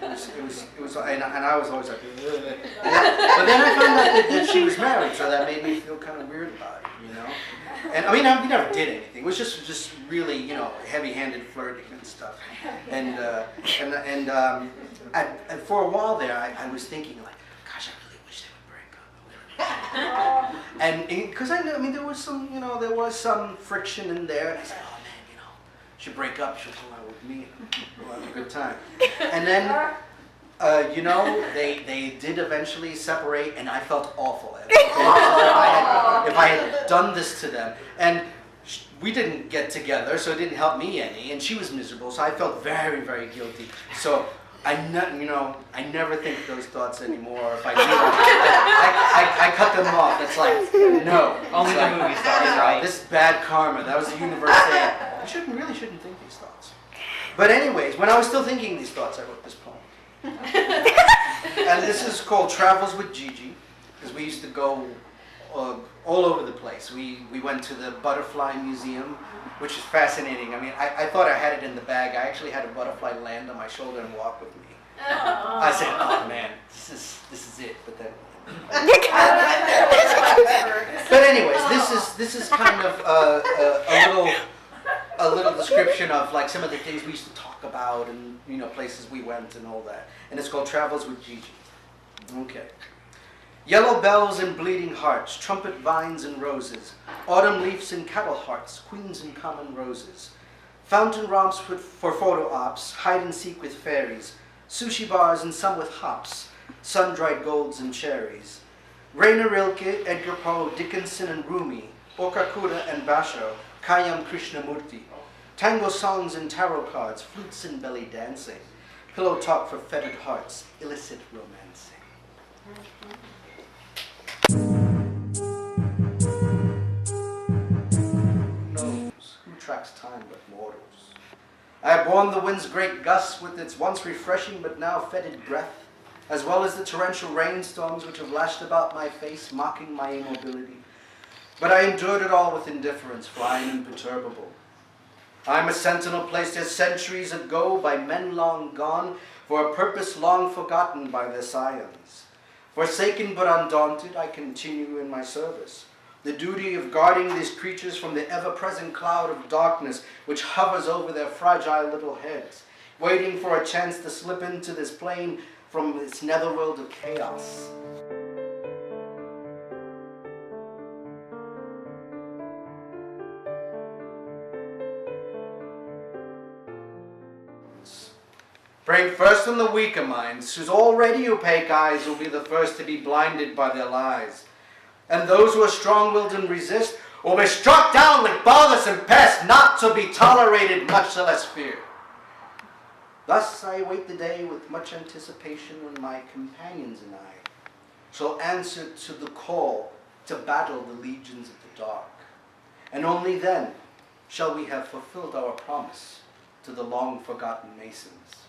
and I was always like, ugh. But then I found out that she was married, so that made me feel kind of weird about it, you know. And I mean, we never did anything. It was just really, you know, heavy-handed flirting and stuff. And for a while there, I was thinking like, gosh, I really wish they would break up. And because I mean, there was some, you know, there was some friction in there, and I said, oh man, you know, she'll break up, she'll come out with me, we'll have a good time. And then, you know, they did eventually separate, and I felt awful. If I had done this to them, and we didn't get together, so it didn't help me any, and she was miserable, so I felt very, very guilty. So I never think those thoughts anymore. If I do, I cut them off. It's like, no. Only the movie stars, right? This bad karma. That was the universe saying, you really shouldn't think these thoughts. But anyways, when I was still thinking these thoughts, I wrote this poem. And this is called Travels with Gigi, because we used to go all over the place. We went to the Butterfly Museum, which is fascinating. I mean, I thought I had it in the bag. I actually had a butterfly land on my shoulder and walk with me. I said, oh man, this is it. But then, but anyways, this is kind of a little description of like some of the things we used to talk about and, you know, places we went and all that. And it's called Travels with Gigi. Okay. Yellow bells and bleeding hearts, trumpet vines and roses, autumn leaves and cattle hearts, queens and common roses, fountain romps for photo ops, hide and seek with fairies, sushi bars and some with hops, sun-dried golds and cherries, Rainer Rilke, Edgar Poe, Dickinson and Rumi, Okakuda and Basho, Kayam Krishnamurti, tango songs and tarot cards, flutes and belly dancing, pillow talk for fettered hearts, illicit romancing. Who tracks time but mortals? I have borne the wind's great gusts with its once refreshing but now fetid breath, as well as the torrential rainstorms which have lashed about my face, mocking my immobility. But I endured it all with indifference, for I am imperturbable. I am a sentinel placed there centuries ago by men long gone, for a purpose long forgotten by their scions. Forsaken but undaunted, I continue in my service, the duty of guarding these creatures from the ever-present cloud of darkness which hovers over their fragile little heads, waiting for a chance to slip into this plane from its netherworld of chaos. Praying first on the weaker minds, whose already opaque eyes will be the first to be blinded by their lies. And those who are strong-willed and resist will be struck down with bothersome pests, not to be tolerated, much less feared. Thus I await the day with much anticipation when my companions and I shall answer to the call to battle the legions of the dark. And only then shall we have fulfilled our promise to the long-forgotten Masons.